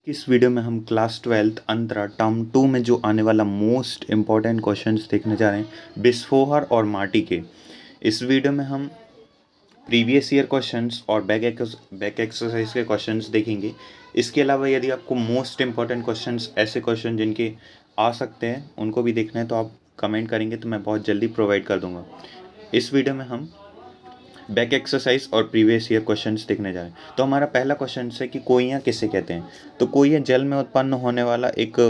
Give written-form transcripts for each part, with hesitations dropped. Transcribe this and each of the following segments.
इस वीडियो में हम क्लास 12th अंतरा टर्म 2 में जो आने वाला मोस्ट इम्पॉर्टेंट क्वेश्चंस देखने जा रहे हैं बिस्फोहर और माटी के। इस वीडियो में हम प्रीवियस ईयर क्वेश्चंस और बैक एक्सरसाइज के क्वेश्चंस देखेंगे। इसके अलावा यदि आपको मोस्ट इम्पॉर्टेंट क्वेश्चंस, ऐसे क्वेश्चन जिनके आ सकते हैं, उनको भी देखना है तो आप कमेंट करेंगे तो मैं बहुत जल्दी प्रोवाइड कर दूंगा। इस वीडियो में हम बैक एक्सरसाइज और प्रीवियस ईयर क्वेश्चंस देखने जा रहे हैं। तो हमारा पहला क्वेश्चन है कि कोइयाँ किसे कहते हैं। तो कोइयाँ जल में उत्पन्न होने वाला एक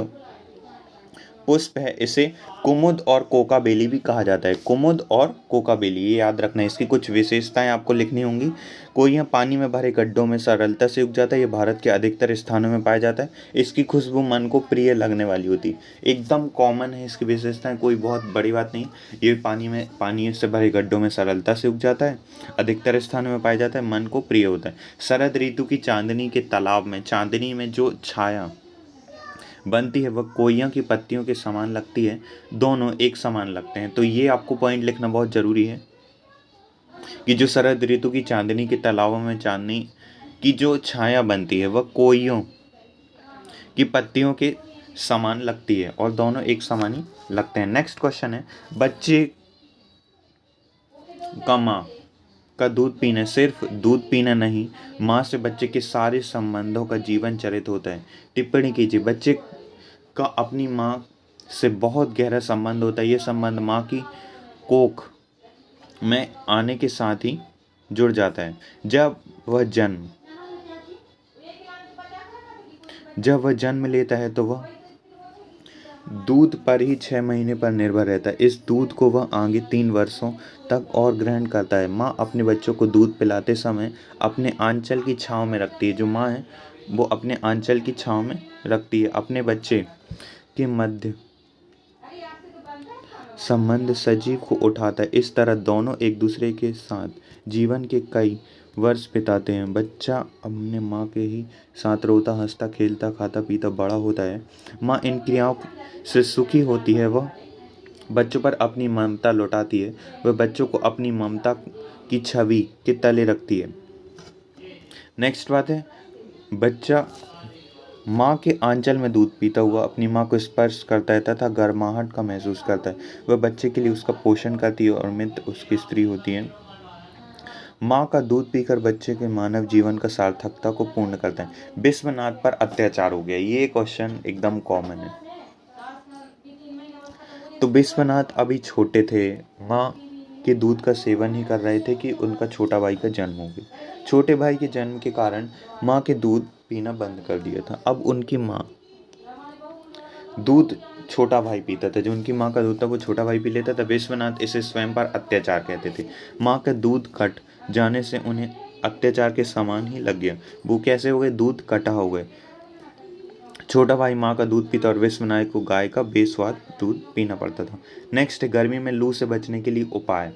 पुष्प है। इसे कुमुद और कोकाबेली भी कहा जाता है। कुमुद और कोकाबेली, ये याद रखना है। इसकी कुछ विशेषताएं आपको लिखनी होंगी। कोइयाँ पानी में भरे गड्ढों में सरलता से उग जाता है। ये भारत के अधिकतर स्थानों में पाया जाता है। इसकी खुशबू मन को प्रिय लगने वाली होती है। एकदम कॉमन है इसकी विशेषताएं, कोई बहुत बड़ी बात नहीं। ये पानी से भरे गड्ढों में सरलता से उग जाता है, अधिकतर स्थानों में पाया जाता है, मन को प्रिय होता है। शरद ऋतु की चांदनी के तालाब में, चांदनी में जो छाया बनती है वह कोइयों की पत्तियों के समान लगती है। दोनों एक समान लगते हैं। तो ये आपको पॉइंट लिखना बहुत ज़रूरी है कि जो शरद ऋतु की चांदनी के तालाबों में चांदनी की जो छाया बनती है वह कोइयों की पत्तियों के समान लगती है और दोनों एक समान ही लगते हैं। नेक्स्ट क्वेश्चन है, बच्चे का माँ का दूध पीना सिर्फ दूध पीना नहीं, माँ से बच्चे के सारे संबंधों का जीवन चरित होता है। टिप्पणी कीजिए। बच्चे का अपनी माँ से बहुत गहरा संबंध होता है। ये संबंध माँ की कोख में आने के साथ ही जुड़ जाता है। जब वह जन्म लेता है तो वह दूध पर ही 6 महीने पर निर्भर रहता है। इस दूध को वह आगे 3 वर्षों तक और ग्रहण करता है। माँ अपने बच्चों को दूध पिलाते समय अपने आंचल की छांव में रखती है। जो माँ है वो अपने आंचल की छांव में रखती है। अपने बच्चे के मध्य संबंध सजीव को उठाता है। इस तरह दोनों एक दूसरे के साथ जीवन के कई वर्ष बिताते हैं। बच्चा अपने माँ के ही साथ रोता, हंसता, खेलता, खाता, पीता बड़ा होता है। माँ इन क्रियाओं से सुखी होती है। वह बच्चों पर अपनी ममता लौटाती है। वह बच्चों को अपनी ममता की छवि के तले रखती है। नेक्स्ट बात है, बच्चा माँ के आंचल में दूध पीता हुआ अपनी माँ को स्पर्श करता है तथा गर्माहट का महसूस करता है। वह बच्चे के लिए उसका पोषण करती है और मित्र उसकी स्त्री होती है। माँ का दूध पीकर बच्चे के मानव जीवन का सार्थकता को पूर्ण करता है। विश्वनाथ पर अत्याचार हो गया, ये क्वेश्चन एकदम कॉमन है। तो विश्वनाथ अभी छोटे थे, माँ के दूध का सेवन ही कर रहे थे कि उनका छोटा भाई का जन्म हो गया। छोटे भाई के जन्म के कारण माँ के दूध पीना बंद कर दिया था। अब उनकी माँ दूध छोटा भाई पीता था। जो उनकी माँ का दूध था वो छोटा भाई पी लेता था। विश्वनाथ इसे स्वयं पर अत्याचार कहते थे। माँ का दूध कट जाने से उन्हें अत्याचार के समान ही लग गया। वो कैसे हो गए? दूध कटा हो गए। छोटा भाई माँ का दूध पीता और विश्वनाथ को गाय का बेस्वाद दूध पीना पड़ता था। नेक्स्ट, गर्मी में लू से बचने के लिए उपाय।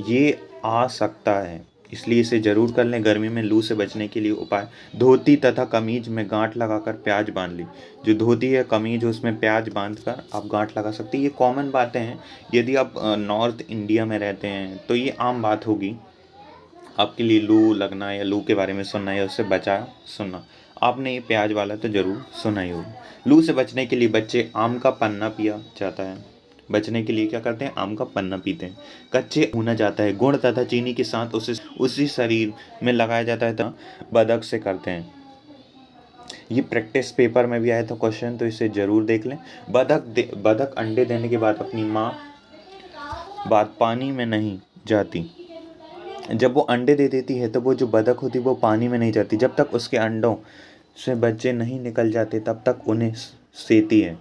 ये आ सकता है इसलिए इसे जरूर कर लें। गर्मी में लू से बचने के लिए उपाय, धोती तथा कमीज में गांठ लगाकर प्याज बांध ली। जो धोती है, कमीज, उसमें प्याज बांधकर आप गांठ लगा सकते हैं। ये कॉमन बातें हैं। यदि आप नॉर्थ इंडिया में रहते हैं तो ये आम बात होगी आपके लिए। लू लगना या लू के बारे में सुनना या उससे बचा सुनना, आपने ये प्याज वाला तो जरूर सुना ही होगा। लू से बचने के लिए बच्चे आम का पन्ना पिया जाता है। बचने के लिए क्या करते हैं? आम का पन्ना पीते हैं। कच्चे भुना जाता है। गुड़ तथा चीनी के साथ उसी शरीर में लगाया जाता है। तो बदक से करते हैं। ये प्रैक्टिस पेपर में भी आया था क्वेश्चन, तो इसे जरूर देख लें। बदक अंडे देने के बाद अपनी माँ बात पानी में नहीं जाती। जब वो अंडे दे देती है तो वो जो बतख होती है वो पानी में नहीं जाती। जब तक उसके अंडों से बच्चे नहीं निकल जाते तब तक उन्हें सेती है।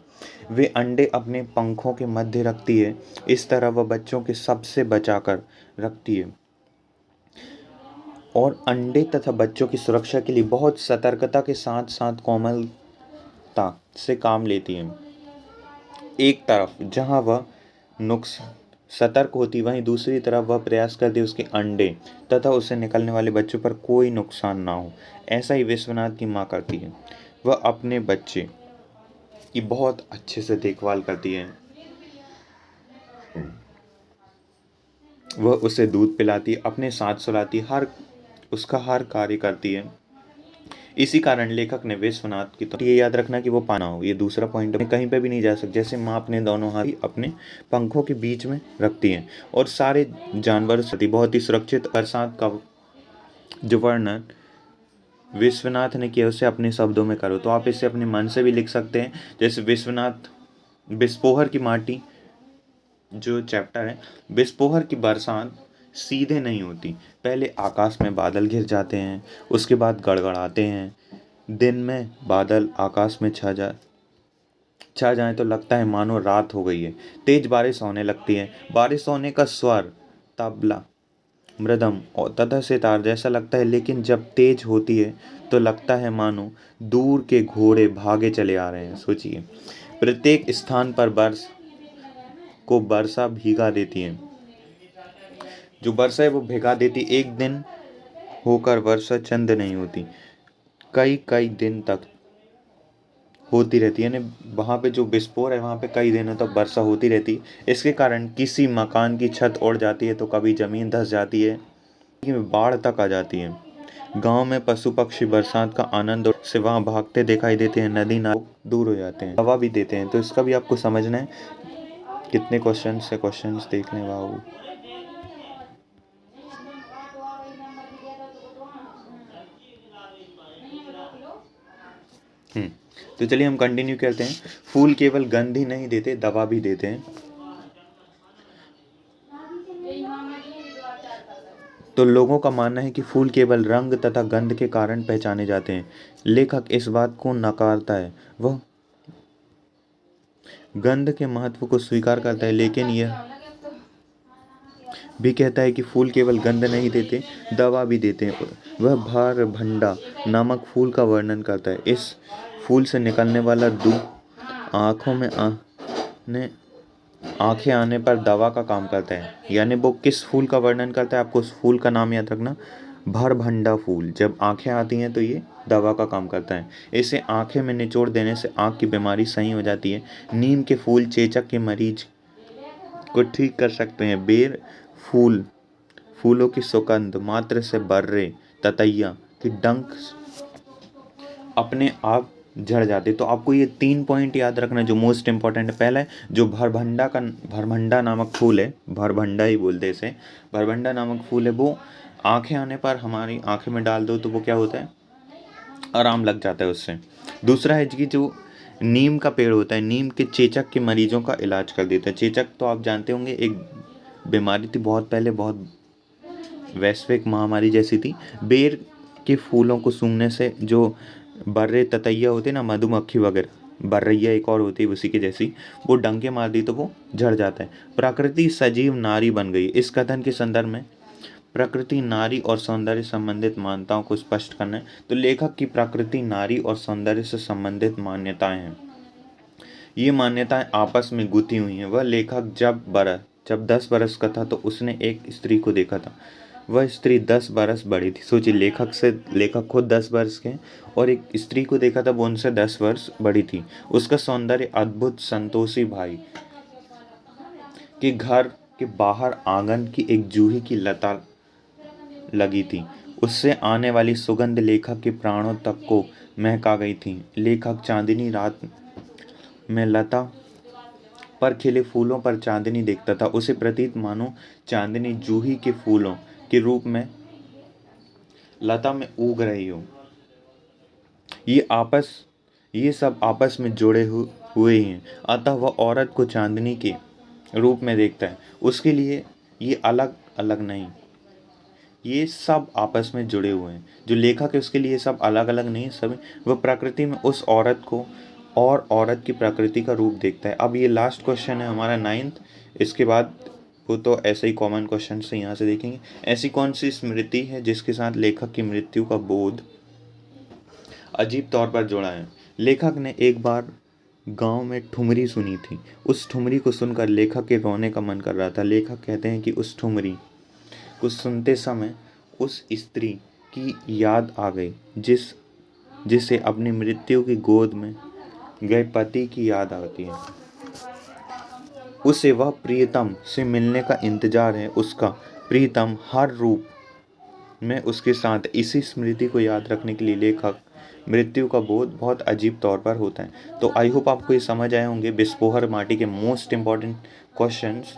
वे अंडे अपने पंखों के मध्य रखती है। इस तरह वह बच्चों के सबसे बचाकर रखती है और अंडे तथा बच्चों की सुरक्षा के लिए बहुत सतर्कता के साथ साथ कोमलता से काम लेती है। एक तरफ जहाँ वह नुक्स सतर्क होती, वहीं दूसरी तरफ वह प्रयास करती उसके अंडे तथा उससे निकलने वाले बच्चों पर कोई नुकसान ना हो। ऐसा ही विश्वनाथ की माँ करती है। वह अपने बच्चे की बहुत अच्छे से देखभाल करती है। वह उसे दूध पिलाती, अपने साथ सुलाती, उसका हर कार्य करती है। इसी कारण लेखक ने विश्वनाथ की तो ये याद रखना कि वो पाना हो, ये दूसरा पॉइंट कहीं पे भी नहीं जा सकता। जैसे माँ अपने दोनों हाथ अपने पंखों के बीच में रखती है और सारे जानवर बहुत ही सुरक्षित। बरसात का जो वर्णन विश्वनाथ ने किया उसे अपने शब्दों में करो। तो आप इसे अपने मन से भी लिख सकते हैं। जैसे विश्वनाथ बिस्पोहर की माटी जो चैप्टर है, बिस्पोहर की बरसात सीधे नहीं होती, पहले आकाश में बादल घिर जाते हैं, उसके बाद गड़गड़ाते हैं। दिन में बादल आकाश में छा जाए तो लगता है मानो रात हो गई है। तेज बारिश होने लगती है, बारिश होने का स्वर तबला मृदम और तथा सितार जैसा लगता है, लेकिन जब तेज होती है तो लगता है मानो दूर के घोड़े भागे चले आ रहे हैं। सोचिए, प्रत्येक स्थान पर वर्षा भीगा देती है। जो वर्षा है वो भिगा देती, एक दिन होकर वर्षा चंद नहीं होती, कई कई दिन तक होती रहती है। यानी वहाँ पे जो बिस्फोर है वहाँ पे कई दिनों तक वर्षा होती रहती है। इसके कारण किसी मकान की छत उड़ जाती है तो कभी ज़मीन धंस जाती है, बाढ़ तक आ जाती है। गांव में पशु पक्षी बरसात का आनंद से वहाँ भागते दिखाई देते हैं, नदी नाले दूर हो जाते हैं, हवा भी देते हैं। तो इसका भी आपको समझना है। कितने क्वेश्चंस देख लें, वाह। तो चलिए हम कंटिन्यू करते हैं। फूल केवल गंध ही नहीं देते, दवा भी देते हैं। तो लोगों का मानना है कि फूल केवल रंग तथा गंध के कारण पहचाने जाते हैं। लेखक इस बात को नकारता है, वह गंध के महत्व को स्वीकार करता है, लेकिन यह भी कहता है कि फूल केवल गंध नहीं देते, दवा भी देते हैं। वह भारभंडा नामक फूल का वर्णन करता है। इस फूल से निकलने वाला दूध आंखें आने पर दवा का काम करता है। यानी वो किस फूल का वर्णन करता है, आपको उस फूल का नाम याद रखना, भरभंडा फूल। जब आंखें आती हैं तो ये दवा का काम करता है। इसे आंखें में निचोड़ देने से आंख की बीमारी सही हो जाती है। नीम के फूल चेचक के मरीज को ठीक कर सकते हैं। बेर फूलों की सुगंध मात्र से बर्रे ततैया की डंक अपने आप झड़ जाते। तो आपको ये 3 पॉइंट याद रखना जो मोस्ट इंपॉर्टेंट है। पहला है जो भरभंडा नामक फूल है, भरभंडा ही बोलते इसे, भरभंडा नामक फूल है, वो आंखें आने पर हमारी आंखें में डाल दो तो वो क्या होता है, आराम लग जाता है उससे। दूसरा है कि जो नीम का पेड़ होता है, नीम के चेचक के मरीजों का इलाज कर देता है। चेचक तो आप जानते होंगे, एक बीमारी थी बहुत पहले, बहुत वैश्विक महामारी जैसी थी। बेर के फूलों को सूंघने से जो बर्रे ततैया होते ना, मधुमक्खी वगैरह, बर्रैया एक और होती है उसी के जैसी, वो डंके मार दी तो वो झड़ जाता है। प्रकृति सजीव नारी बन गई। इस कथन के संदर्भ में प्रकृति नारी और सौंदर्य संबंधित मान्यताओं को स्पष्ट करना है। तो लेखक की प्रकृति नारी और सौंदर्य से संबंधित मान्यताएं हैं। ये मान्यताएं आपस में गुथी हुई हैं। वह लेखक जब 10 बरस का था तो उसने एक स्त्री को देखा था। वह स्त्री 10 बरस बड़ी थी। सोचिए, लेखक खुद 10 वर्ष के और एक स्त्री को देखा था, वो उनसे 10 वर्ष बड़ी थी। उसका सौंदर्य अद्भुत। संतोषी भाई के घर के बाहर आंगन की एक जूही की लता लगी थी। उससे आने वाली सुगंध लेखक के प्राणों तक को महका गई थी। लेखक चांदनी रात में लता पर खिले फूलों पर चांदनी देखता था। उसे प्रतीत मानो चांदनी जूही के फूलों के रूप में लता में उग रही हो। ये सब आपस में जुड़े हुए हैं। अतः वह औरत को चांदनी के रूप में देखता है। उसके लिए ये अलग अलग नहीं, ये सब आपस में जुड़े हुए हैं। जो लेखक है उसके लिए सब अलग अलग नहीं, सभी वह प्रकृति में उस औरत को और औरत की प्रकृति का रूप देखता है। अब ये लास्ट क्वेश्चन है हमारा 9th। इसके बाद वो तो ऐसे ही कॉमन क्वेश्चन से यहाँ से देखेंगे। ऐसी कौन सी स्मृति है जिसके साथ लेखक की मृत्यु का बोध अजीब तौर पर जुड़ा है? लेखक ने एक बार गांव में ठुमरी सुनी थी। उस ठुमरी को सुनकर लेखक के रोने का मन कर रहा था। लेखक कहते हैं कि उस ठुमरी को सुनते समय उस स्त्री की याद आ गई जिसे अपनी मृत्यु की गोद में गए पति की याद आती है। उसे वह प्रियतम से मिलने का इंतजार है। उसका प्रियतम हर रूप में उसके साथ। इसी स्मृति को याद रखने के लिए लेखक मृत्यु का बोध बहुत अजीब तौर पर होता है। तो आई होप आपको ये समझ आए होंगे बिस्पोहर माटी के मोस्ट इम्पॉर्टेंट क्वेश्चंस।